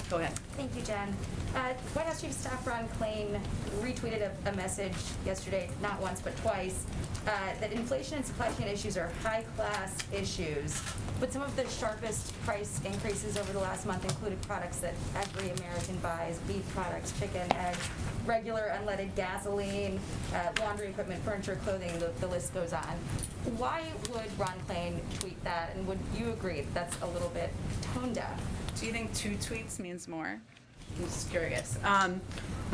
Go ahead. Thank you, Jen. White House Chief of Staff Ron Klain retweeted a message yesterday, not once but twice, that inflation and supply chain issues are high-class issues. But some of the sharpest price increases over the last month included products that every American buys: beef products, chicken, eggs, regular unleaded gasoline, laundry equipment, furniture, clothing, the list goes on. Why would Ron Klain tweet that, and would you agree that that's a little bit tone deaf? Do you think 2 tweets means more? I'm just curious.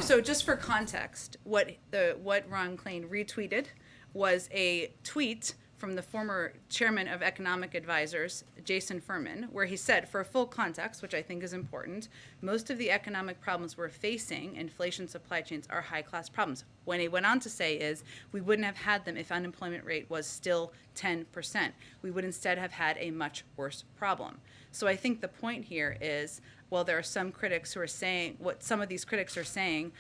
So just for context, what Ron Klain retweeted was a tweet from the former chairman of economic advisors, Jason Furman, where he said, for full context, which I think is important, most of the economic problems we're facing, inflation, supply chains, are high-class problems. When he went on to say is, we wouldn't have had them if unemployment rate was still 10%. We would instead have had a much worse problem. So I think the point here is, well, there are some critics who are saying, what some of these critics are saying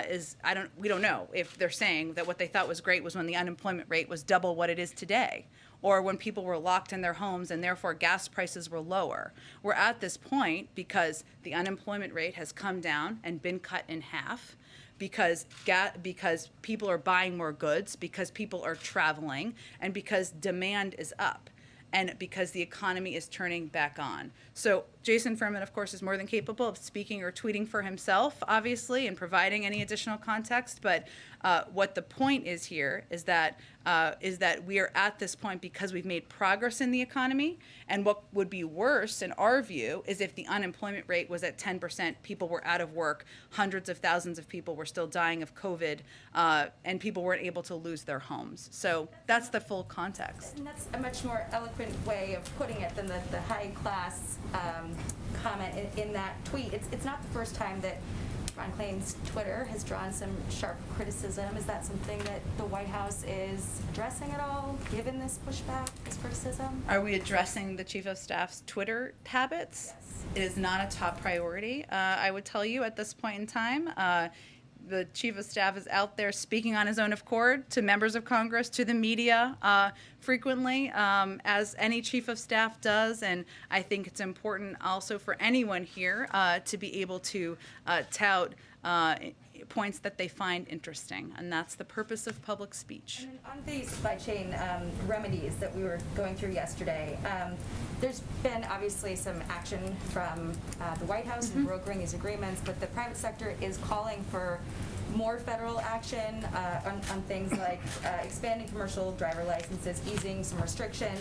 is, we don't know if they're saying that what they thought was great was when the unemployment rate was double what it is today, or when people were locked in their homes and therefore gas prices were lower. We're at this point because the unemployment rate has come down and been cut in half, because people are buying more goods, because people are traveling, and because demand is up, and because the economy is turning back on. So Jason Furman, of course, is more than capable of speaking or tweeting for himself, obviously, and providing any additional context. But what the point is here is that we are at this point because we've made progress in the economy. And what would be worse, in our view, is if the unemployment rate was at 10%, people were out of work, hundreds of thousands of people were still dying of COVID, and people weren't able to lose their homes. So that's the full context. And that's a much more eloquent way of putting it than the high-class comment in that tweet. It's not the first time that Ron Klain's Twitter has drawn some sharp criticism. Is that something that the White House is addressing at all, given this pushback, this criticism? Are we addressing the Chief of Staff's Twitter habits? Yes. It is not a top priority, I would tell you, at this point in time. The Chief of Staff is out there speaking on his own accord to members of Congress, to the media frequently, as any Chief of Staff does. And I think it's important also for anyone here to be able to tout points that they find interesting. And that's the purpose of public speech. And then on the supply chain remedies that we were going through yesterday, there's been obviously some action from the White House in brokering these agreements, but the private sector is calling for more federal action on things like expanding commercial driver licenses, easing some restrictions.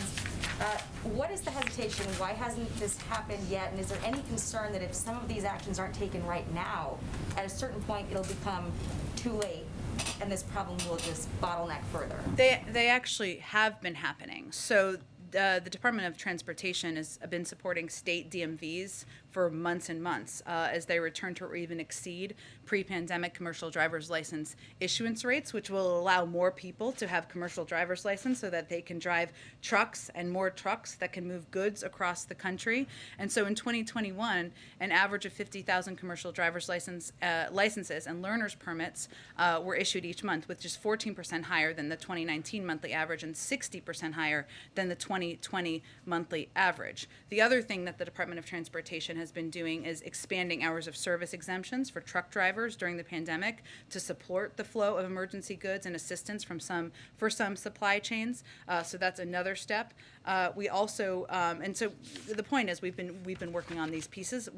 What is the hesitation? Why hasn't this happened yet? And is there any concern that if some of these actions aren't taken right now, at a certain point it'll become too late and this problem will just bottleneck further? They actually have been happening. So the Department of Transportation has been supporting state DMVs for months and months as they return to or even exceed pre-pandemic commercial driver's license issuance rates, which will allow more people to have commercial driver's license so that they can drive trucks and more trucks that can move goods across the country. And so in 2021, an average of 50,000 commercial driver's licenses and learner's permits were issued each month, which is 14% higher than the 2019 monthly average and 60% higher than the 2020 monthly average. The other thing that the Department of Transportation has been doing is expanding hours of service exemptions for truck drivers during the pandemic to support the flow of emergency goods and assistance for some supply chains. So that's another step. We also, and so the point is, we've been working on these pieces.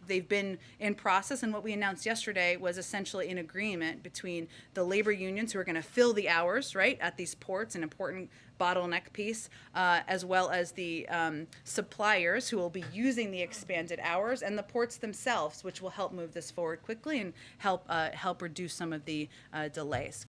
They've been in process, and what we announced yesterday was essentially an agreement between the labor unions, who are going to fill the hours right at these ports, an important bottleneck piece, as well as the suppliers who will be using the expanded hours, and the ports themselves, which will help move this forward quickly and help reduce some of the delays.